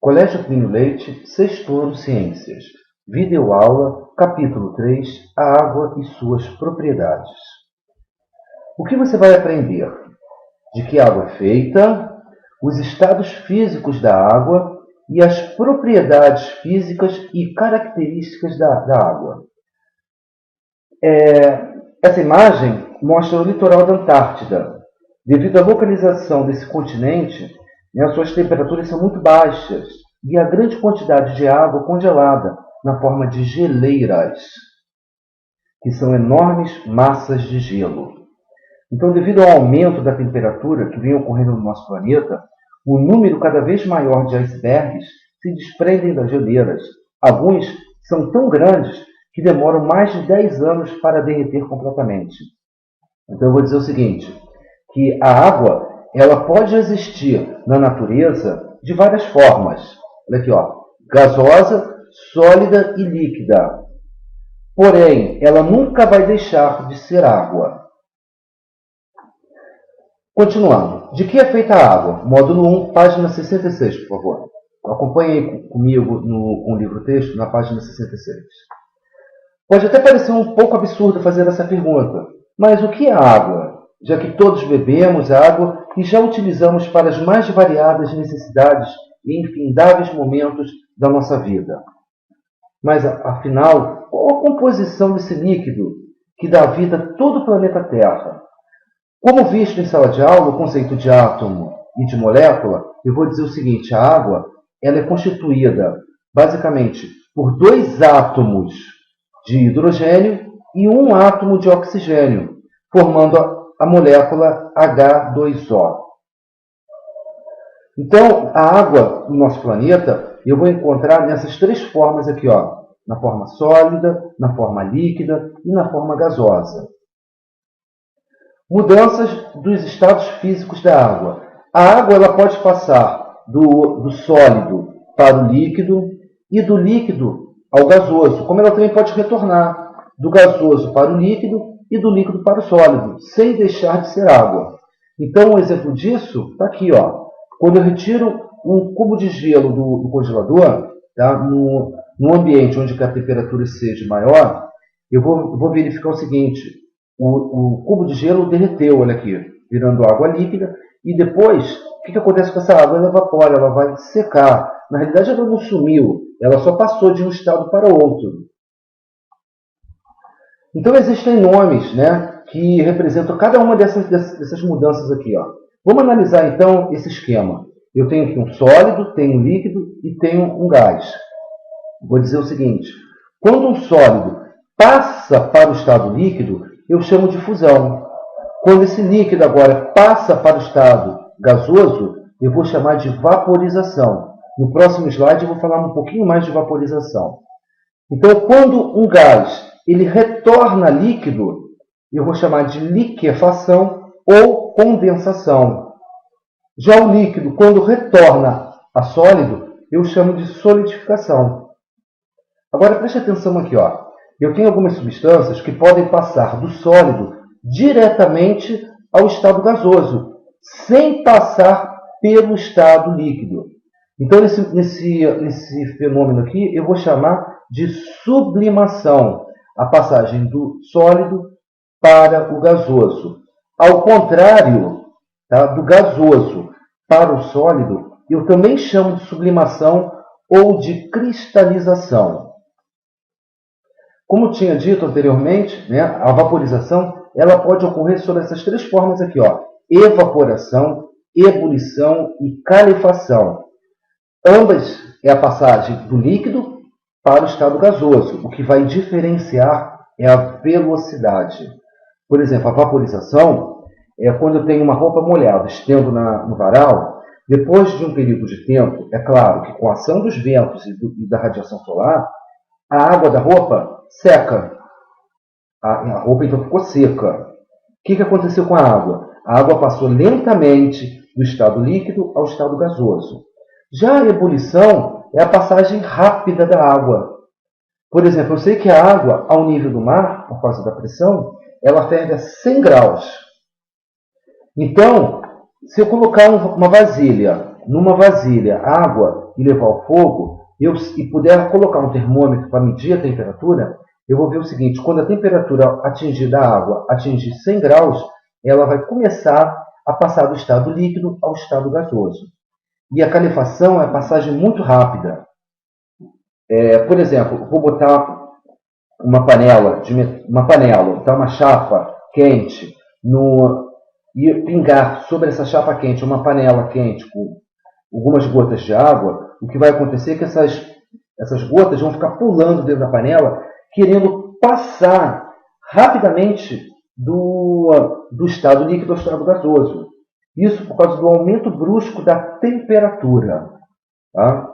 Colégio Plínio Leite, sexto ano Ciências. Videoaula, capítulo 3, a água e suas propriedades. O que você vai aprender? De que a água é feita, os estados físicos da água e as propriedades físicas e características da água. Essa imagem mostra o litoral da Antártida. Devido à localização desse continente, as suas temperaturas são muito baixas e há grande quantidade de água congelada na forma de geleiras, que são enormes massas de gelo. Então, devido ao aumento da temperatura que vem ocorrendo no nosso planeta, um número cada vez maior de icebergs se desprendem das geleiras. Alguns são tão grandes que demoram mais de 10 anos para derreter completamente. Então, eu vou dizer o seguinte, que a água ela pode existir na natureza de várias formas. Olha aqui, gasosa, sólida e líquida. Porém, ela nunca vai deixar de ser água. Continuando. De que é feita a água? Módulo 1, página 66, por favor. Acompanhe aí comigo com o livro-texto na página 66. Pode até parecer um pouco absurdo fazer essa pergunta, mas o que é água? Já que todos bebemos água e já utilizamos para as mais variadas necessidades e infindáveis momentos da nossa vida. Mas, afinal, qual a composição desse líquido que dá vida a todo o planeta Terra? Como visto em sala de aula, o conceito de átomo e de molécula, eu vou dizer o seguinte, a água ela é constituída, basicamente, por 2 átomos de hidrogênio e 1 átomo de oxigênio, formando a molécula H2O. Então, a água no nosso planeta, eu vou encontrar nessas 3 formas aqui, na forma sólida, na forma líquida e na forma gasosa. Mudanças dos estados físicos da água. A água ela pode passar do sólido para o líquido e do líquido ao gasoso, como ela também pode retornar do gasoso para o líquido e do líquido para o sólido, sem deixar de ser água. Então, um exemplo disso está aqui. Quando eu retiro um cubo de gelo do congelador, tá, no ambiente onde a temperatura seja maior, eu vou verificar o seguinte, o cubo de gelo derreteu, olha aqui, virando água líquida, e depois, o que acontece com essa água? Ela evapora, ela vai secar. Na realidade, ela não sumiu, ela só passou de um estado para outro. Então, existem nomes, que representam cada uma dessas mudanças aqui. Vamos analisar, então, esse esquema. Eu tenho aqui um sólido, tenho um líquido e tenho um gás. Vou dizer o seguinte, quando um sólido passa para o estado líquido, eu chamo de fusão. Quando esse líquido agora passa para o estado gasoso, eu vou chamar de vaporização. No próximo slide eu vou falar um pouquinho mais de vaporização. Então, quando um gás ele retorna líquido, eu vou chamar de liquefação ou condensação. Já o líquido, quando retorna a sólido, eu chamo de solidificação. Agora, preste atenção aqui. Eu tenho algumas substâncias que podem passar do sólido diretamente ao estado gasoso, sem passar pelo estado líquido. Então, nesse fenômeno aqui, eu vou chamar de sublimação, a passagem do sólido para o gasoso. Ao contrário, do gasoso para o sólido, eu também chamo de sublimação ou de cristalização. Como tinha dito anteriormente, a vaporização ela pode ocorrer sobre essas 3 formas aqui. Evaporação, ebulição e calefação. Ambas é a passagem do líquido para o estado gasoso. O que vai diferenciar é a velocidade. Por exemplo, a vaporização é quando eu tenho uma roupa molhada, estendo no varal. Depois de um período de tempo, é claro que com a ação dos ventos e da radiação solar, a água da roupa seca. A roupa então ficou seca. O que aconteceu com a água? A água passou lentamente do estado líquido ao estado gasoso. Já a ebulição é a passagem rápida da água. Por exemplo, eu sei que a água, ao nível do mar, por causa da pressão, ela ferve a 100 graus. Então, se eu colocar uma vasilha numa vasilha água e levar ao fogo, e puder colocar um termômetro para medir a temperatura, eu vou ver o seguinte: quando a temperatura atingir da água atingir 100 graus, ela vai começar a passar do estado líquido ao estado gasoso. E a calefação é a passagem muito rápida. Por exemplo, vou botar uma panela, uma chapa quente, e pingar sobre essa chapa quente uma panela quente com algumas gotas de água. O que vai acontecer é que essas gotas vão ficar pulando dentro da panela, querendo passar rapidamente do estado líquido ao estado gasoso. Isso por causa do aumento brusco da temperatura. Tá?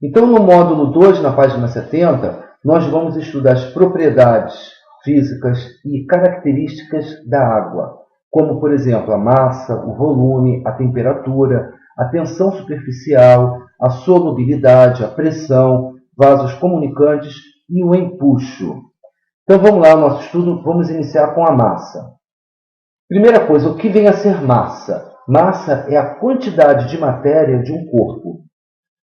Então, no módulo 2, na página 70, nós vamos estudar as propriedades físicas e características da água, como, por exemplo, a massa, o volume, a temperatura, a tensão superficial, a solubilidade, a pressão, vasos comunicantes e o empuxo. Então vamos lá, nosso estudo, vamos iniciar com a massa. Primeira coisa, o que vem a ser massa? Massa é a quantidade de matéria de um corpo.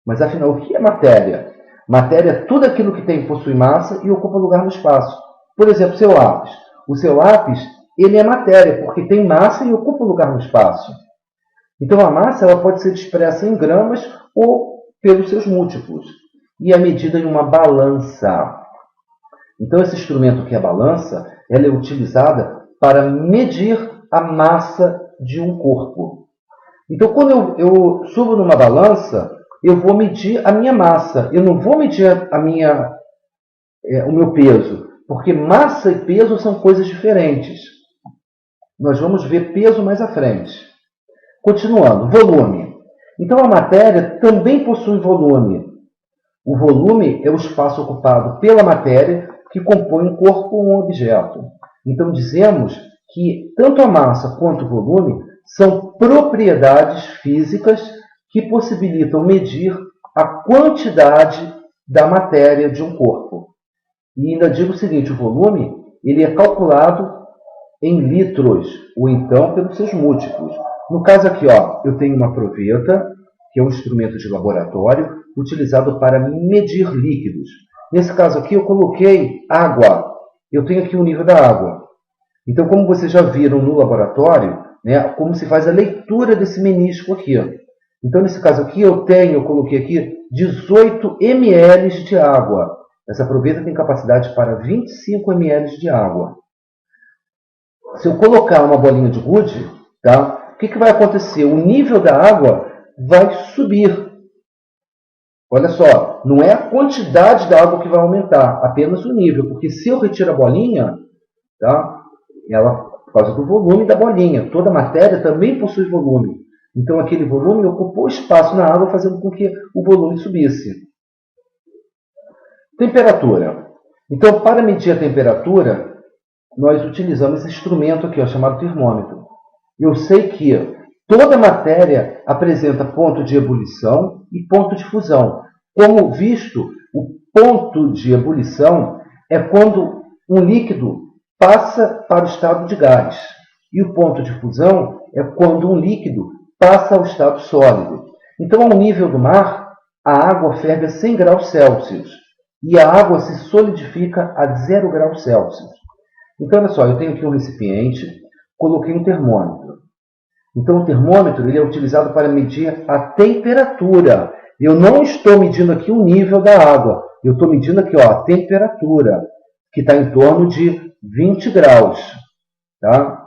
Mas afinal, o que é matéria? Matéria é tudo aquilo que possui massa e ocupa lugar no espaço. Por exemplo, seu lápis. O seu lápis, ele é matéria, porque tem massa e ocupa lugar no espaço. Então a massa ela pode ser expressa em gramas ou pelos seus múltiplos. E é medida em uma balança. Então esse instrumento que é a balança, ela é utilizada para medir a massa de um corpo. Então quando eu subo numa balança, eu vou medir a minha massa. Eu não vou medir o meu peso, porque massa e peso são coisas diferentes. Nós vamos ver peso mais à frente. Continuando, volume. Então a matéria também possui volume. O volume é o espaço ocupado pela matéria que compõe um corpo ou um objeto. Então dizemos que tanto a massa quanto o volume são propriedades físicas que possibilitam medir a quantidade da matéria de um corpo. E ainda digo o seguinte: o volume ele é calculado em litros, ou então pelos seus múltiplos. No caso aqui, eu tenho uma proveta, que é um instrumento de laboratório, utilizado para medir líquidos. Nesse caso aqui, eu coloquei água. Eu tenho aqui o nível da água. Então, como vocês já viram no laboratório, como se faz a leitura desse menisco aqui. Então, nesse caso aqui, eu coloquei aqui 18 ml de água. Essa proveta tem capacidade para 25 ml de água. Se eu colocar uma bolinha de gude, o que vai acontecer? O nível da água vai subir. Olha só, não é a quantidade da água que vai aumentar, apenas o nível. Porque se eu retiro a bolinha, ela, por causa do volume da bolinha, toda a matéria também possui volume. Então aquele volume ocupou espaço na água, fazendo com que o volume subisse. Temperatura. Então, para medir a temperatura, nós utilizamos esse instrumento aqui, chamado termômetro. Eu sei que toda matéria apresenta ponto de ebulição e ponto de fusão. Como visto, o ponto de ebulição é quando um líquido passa para o estado de gás. E o ponto de fusão é quando um líquido passa ao estado sólido. Então, ao nível do mar, a água ferve a 100 graus Celsius e a água se solidifica a 0 graus Celsius. Então, olha só, eu tenho aqui um recipiente, coloquei um termômetro. Então, o termômetro ele é utilizado para medir a temperatura. Eu não estou medindo aqui o nível da água. Eu estou medindo aqui a temperatura, que está em torno de 20 graus. Tá?